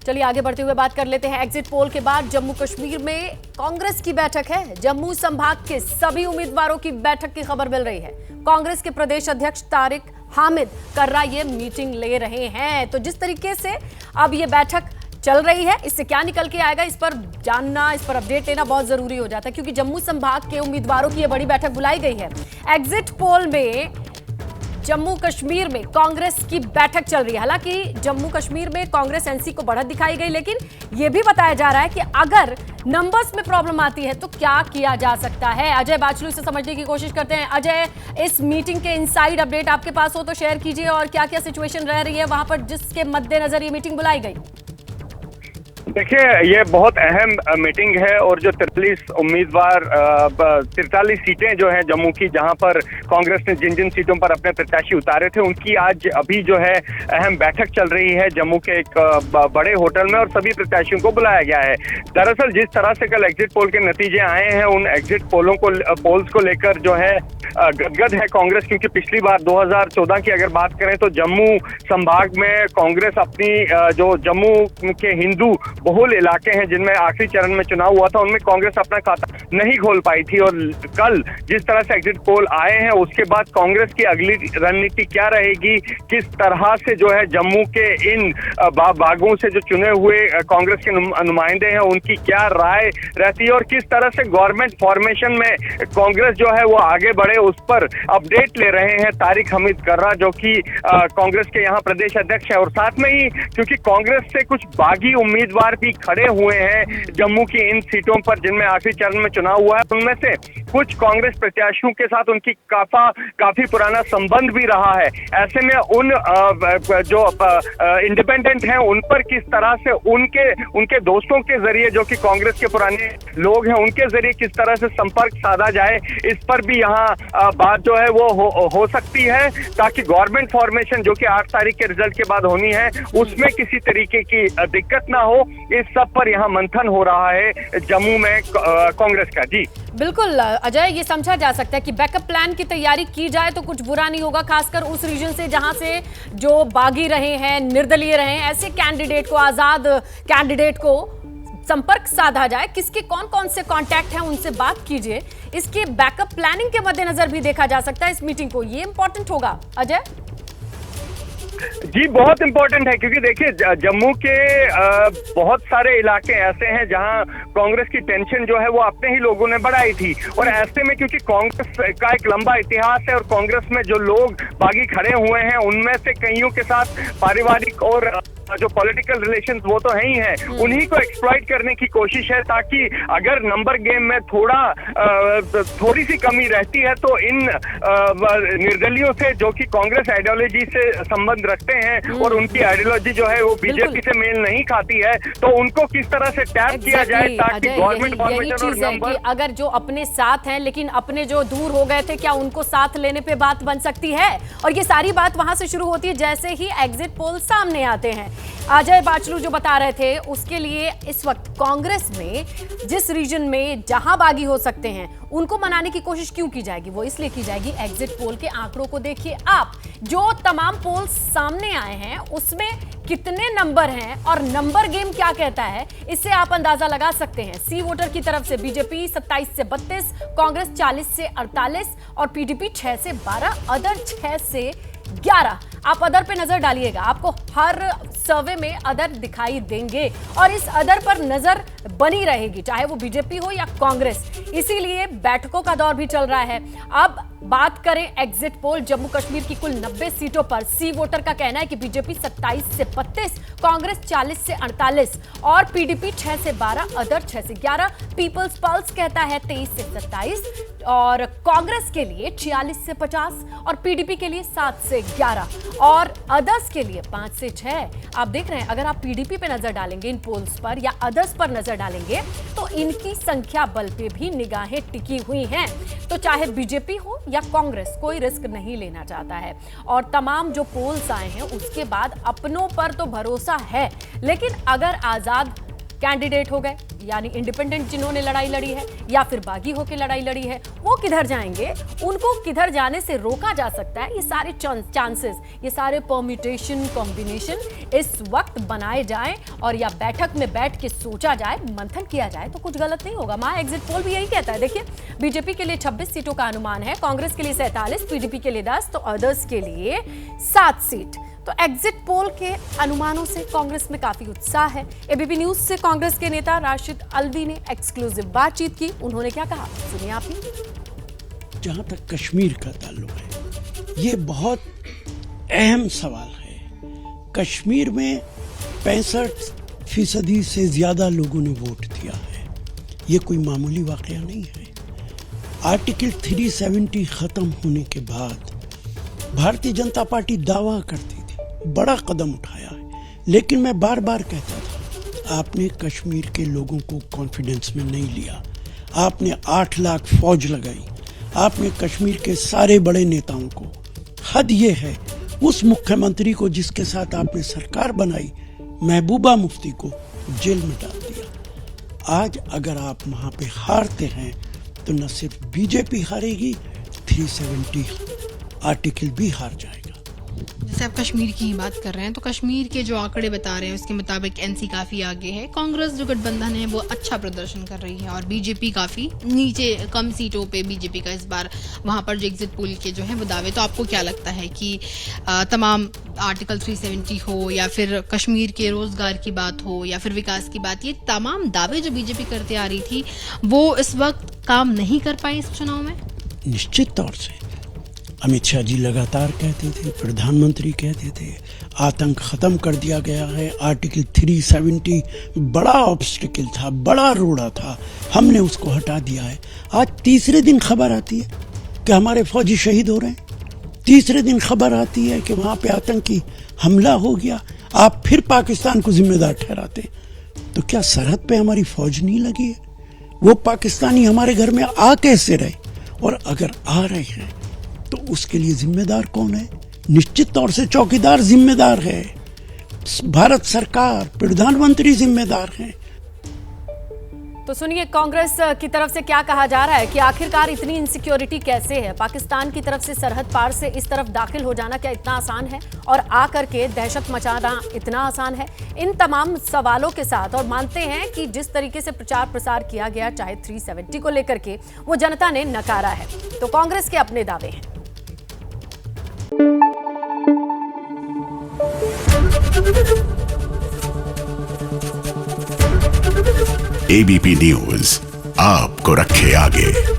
चलिए आगे बढ़ते हुए बात कर लेते हैं। एग्जिट पोल के बाद जम्मू कश्मीर में कांग्रेस की बैठक है। जम्मू संभाग के सभी उम्मीदवारों की बैठक की खबर मिल रही है। कांग्रेस के प्रदेश अध्यक्ष तारिक हामिद कर्रा ये मीटिंग ले रहे हैं। तो जिस तरीके से अब ये बैठक चल रही है, इससे क्या निकल के आएगा, इस पर जानना, इस पर अपडेट लेना बहुत जरूरी हो जाता है, क्योंकि जम्मू संभाग के उम्मीदवारों की ये बड़ी बैठक बुलाई गई है। एग्जिट पोल में जम्मू कश्मीर में कांग्रेस की बैठक चल रही है। हालांकि जम्मू कश्मीर में कांग्रेस एनसी को बढ़त दिखाई गई, लेकिन यह भी बताया जा रहा है कि अगर नंबर्स में प्रॉब्लम आती है तो क्या किया जा सकता है। अजय बाचलू से समझने की कोशिश करते हैं। अजय, इस मीटिंग के इनसाइड अपडेट आपके पास हो तो शेयर कीजिए, और क्या क्या सिचुएशन रह रही है वहां पर जिसके मद्देनजर ये मीटिंग बुलाई गई। देखिए, ये बहुत अहम मीटिंग है और जो 43 उम्मीदवार 43 सीटें जो हैं जम्मू की, जहां पर कांग्रेस ने जिन जिन सीटों पर अपने प्रत्याशी उतारे थे, उनकी आज अभी जो है अहम बैठक चल रही है जम्मू के एक बड़े होटल में, और सभी प्रत्याशियों को बुलाया गया है। दरअसल जिस तरह से कल एग्जिट पोल के नतीजे आए हैं, उन एग्जिट पोल्स को लेकर जो है गदगद है कांग्रेस, क्योंकि पिछली बार 2014 की अगर बात करें तो जम्मू संभाग में कांग्रेस अपनी जो जम्मू के हिंदू बहुल इलाके हैं जिनमें आखिरी चरण में चुनाव हुआ था, उनमें कांग्रेस अपना खाता नहीं खोल पाई थी। और कल जिस तरह से एग्जिट पोल आए हैं, उसके बाद कांग्रेस की अगली रणनीति क्या रहेगी, किस तरह से जो है जम्मू के इन बागों से जो चुने हुए कांग्रेस के नुमाइंदे हैं, उनकी क्या राय रहती है, और किस तरह से गवर्नमेंट फॉर्मेशन में कांग्रेस जो है वो आगे बढ़े, उस पर अपडेट ले रहे हैं तारिक हामिद कर्रा, जो कि कांग्रेस के यहाँ प्रदेश अध्यक्ष है। और साथ में ही क्योंकि कांग्रेस से कुछ बागी उम्मीदवार भी खड़े हुए हैं जम्मू की इन सीटों पर जिनमें आखिरी चरण में चुनाव हुआ है, उनमें से कुछ कांग्रेस प्रत्याशियों के साथ उनकी काफी पुराना संबंध भी रहा है। ऐसे में उन जो इंडिपेंडेंट हैं, उन पर किस तरह से उनके दोस्तों के जरिए, जो कि कांग्रेस के पुराने लोग हैं, उनके जरिए किस तरह से संपर्क साधा जाए, इस पर भी यहाँ बात जो है वो हो सकती है, ताकि गवर्नमेंट फॉर्मेशन जो कि 8 तारीख के रिजल्ट के बाद होनी है, उसमें किसी तरीके की दिक्कत ना हो। इस सब पर यहाँ मंथन हो रहा है जम्मू में कांग्रेस का। जी बिल्कुल अजय, ये समझा जा सकता है कि बैकअप प्लान की तैयारी की जाए तो कुछ बुरा नहीं होगा, खासकर उस रीजन से जहां से जो बागी रहे हैं, निर्दलीय रहे हैं, ऐसे कैंडिडेट को, आजाद कैंडिडेट को संपर्क साधा जाए। किसके कौन कौन से कांटेक्ट हैं उनसे बात कीजिए। इसके बैकअप प्लानिंग के मद्देनजर भी देखा जा सकता है इस मीटिंग को। ये इंपॉर्टेंट होगा अजय। जी बहुत इंपॉर्टेंट है, क्योंकि देखिए जम्मू के बहुत सारे इलाके ऐसे हैं जहां कांग्रेस की टेंशन जो है वो अपने ही लोगों ने बढ़ाई थी, और ऐसे में क्योंकि कांग्रेस का एक लंबा इतिहास है और कांग्रेस में जो लोग बागी खड़े हुए हैं, उनमें से कईयों के साथ पारिवारिक और जो पॉलिटिकल रिलेशंस वो तो है ही है, उन्हीं को एक्सप्लॉइट करने की कोशिश है, ताकि अगर नंबर गेम में थोड़ी सी कमी रहती है तो इन निर्दलियों से, जो कि कांग्रेस आइडियोलॉजी से संबंध रखते हैं और उनकी आइडियोलॉजी जो है वो बीजेपी से मेल नहीं खाती है, तो उनको किस तरह से टैप किया जाए ताकि गवर्नमेंट फॉर्मेशन और नंबर। अगर जो अपने साथ हैं लेकिन अपने जो दूर हो गए थे, क्या उनको साथ लेने पे बात बन सकती है? और ये सारी बात वहां से शुरू होती है जैसे ही एग्जिट पोल सामने आते हैं। अजय बाचलू जो बता रहे थे, उसके लिए इस वक्त कांग्रेस में जिस रीजन में जहां बागी हो सकते हैं उनको मनाने की कोशिश क्यों की जाएगी? वो इसलिए की जाएगी, एग्जिट पोल के आंकड़ों को देखिए आप। जो तमाम पोल सामने आए हैं उसमें कितने नंबर हैं और नंबर गेम क्या कहता है, इससे आप अंदाजा लगा सकते हैं। सी वोटर की तरफ से बीजेपी 27 से 32, कांग्रेस 40 से 48 और पीडीपी 6 से 12, अदर 6 से 11। आप अदर पे नजर डालिएगा, आपको हर सर्वे में अदर दिखाई देंगे और इस अदर पर नजर बनी रहेगी, चाहे वो बीजेपी हो या कांग्रेस। इसीलिए बैठकों का दौर भी चल रहा है। अब बात करें एग्जिट पोल, जम्मू कश्मीर की कुल 90 सीटों पर सी वोटर का कहना है कि बीजेपी 27 से 32, कांग्रेस 40 से 48 और पीडीपी 6 से 12, अदर 6 से 11। पीपल्स पल्स कहता है 23 से 27 और कांग्रेस के लिए 46 से 50 और पीडीपी के लिए 7 से 11 और अदर्स के लिए 5 से 6। आप देख रहे हैं, अगर आप पीडीपी पे नजर डालेंगे इन पोल्स पर या अदर्स पर नजर डालेंगे तो इनकी संख्या बल पे भी निगाहें टिकी हुई हैं। तो चाहे बीजेपी हो या कांग्रेस, कोई रिस्क नहीं लेना चाहता है। और तमाम जो पोल्स आए हैं उसके बाद अपनों पर तो भरोसा है, लेकिन अगर आजाद कैंडिडेट हो गए यानी इंडिपेंडेंट जिन्होंने लड़ाई लड़ी है या फिर बागी होकर लड़ाई लड़ी है, वो किधर जाएंगे, उनको किधर जाने से रोका जा सकता है। ये सारे चांसेस, ये सारे परम्यूटेशन, कॉम्बिनेशन इस वक्त बनाए जाएं और या बैठक में बैठ के सोचा जाए, मंथन किया जाए तो कुछ गलत नहीं होगा। मां एग्जिट पोल भी यही कहता है। देखिए, बीजेपी के लिए 26 सीटों का अनुमान है, कांग्रेस के लिए 47, पीडीपी के लिए 10, तो अदर्स के लिए 7 सीट। तो एग्जिट पोल के अनुमानों से कांग्रेस में काफी उत्साह है। एबीपी न्यूज से कांग्रेस के नेता राशिद अल्वी ने एक्सक्लूसिव बातचीत की। उन्होंने क्या कहा, सुनिए आप ही। जहां तक कश्मीर का ताल्लुक है, ये बहुत अहम सवाल है। कश्मीर में 65% से ज्यादा लोगों ने वोट दिया है। ये कोई मामूली वाकया नहीं है। आर्टिकल 370 खत्म होने के बाद भारतीय जनता पार्टी दावा करती थी, बड़ा कदम उठाया है, लेकिन मैं बार बार कहता था, आपने कश्मीर के लोगों को कॉन्फिडेंस में नहीं लिया। आपने 8 लाख फौज लगाई, आपने कश्मीर के सारे बड़े नेताओं को, हद ये है उस मुख्यमंत्री को जिसके साथ आपने सरकार बनाई, महबूबा मुफ्ती को जेल में डाल दिया। आज अगर आप वहां पे हारते हैं तो न सिर्फ बीजेपी हारेगी, 370 आर्टिकल भी हार जाएगा। जैसे आप कश्मीर की ही बात कर रहे हैं, तो कश्मीर के जो आंकड़े बता रहे हैं उसके मुताबिक एनसी काफी आगे है, कांग्रेस जो गठबंधन है वो अच्छा प्रदर्शन कर रही है और बीजेपी काफी नीचे, कम सीटों पे बीजेपी का इस बार वहां पर जो एग्जिट पोल के जो है वो दावे। तो आपको क्या लगता है कि तमाम आर्टिकल 370 हो या फिर कश्मीर के रोजगार की बात हो या फिर विकास की बात, ये तमाम दावे जो बीजेपी करते आ रही थी वो इस वक्त काम नहीं कर पाई इस चुनाव में? निश्चित तौर से अमित शाह जी लगातार कहते थे, प्रधानमंत्री कहते थे, आतंक खत्म कर दिया गया है। आर्टिकल 370 बड़ा ऑब्स्टिकल था, बड़ा रोड़ा था, हमने उसको हटा दिया है। आज तीसरे दिन खबर आती है कि हमारे फौजी शहीद हो रहे हैं, तीसरे दिन खबर आती है कि वहां पे आतंकी हमला हो गया, आप फिर पाकिस्तान को जिम्मेदार ठहराते। तो क्या सरहद पे हमारी फौज नहीं लगी है? वो पाकिस्तानी हमारे घर में आ कैसे रहे? और अगर आ रहे हैं तो उसके लिए जिम्मेदार कौन है? निश्चित तौर से चौकीदार जिम्मेदार है, भारत सरकार, प्रधानमंत्री जिम्मेदार हैं। तो सुनिए, कांग्रेस की तरफ से क्या कहा जा रहा है कि आखिरकार इतनी इनसिक्योरिटी कैसे है? पाकिस्तान की तरफ से सरहद पार से इस तरफ दाखिल हो जाना क्या इतना आसान है? और आकर के दहशत मचाना इतना आसान है? इन तमाम सवालों के साथ, और मानते हैं कि जिस तरीके से प्रचार प्रसार किया गया, चाहे 370 को लेकर के, वो जनता ने नकारा है। तो कांग्रेस के अपने दावे हैं। एबीपी न्यूज आपको रखे आगे।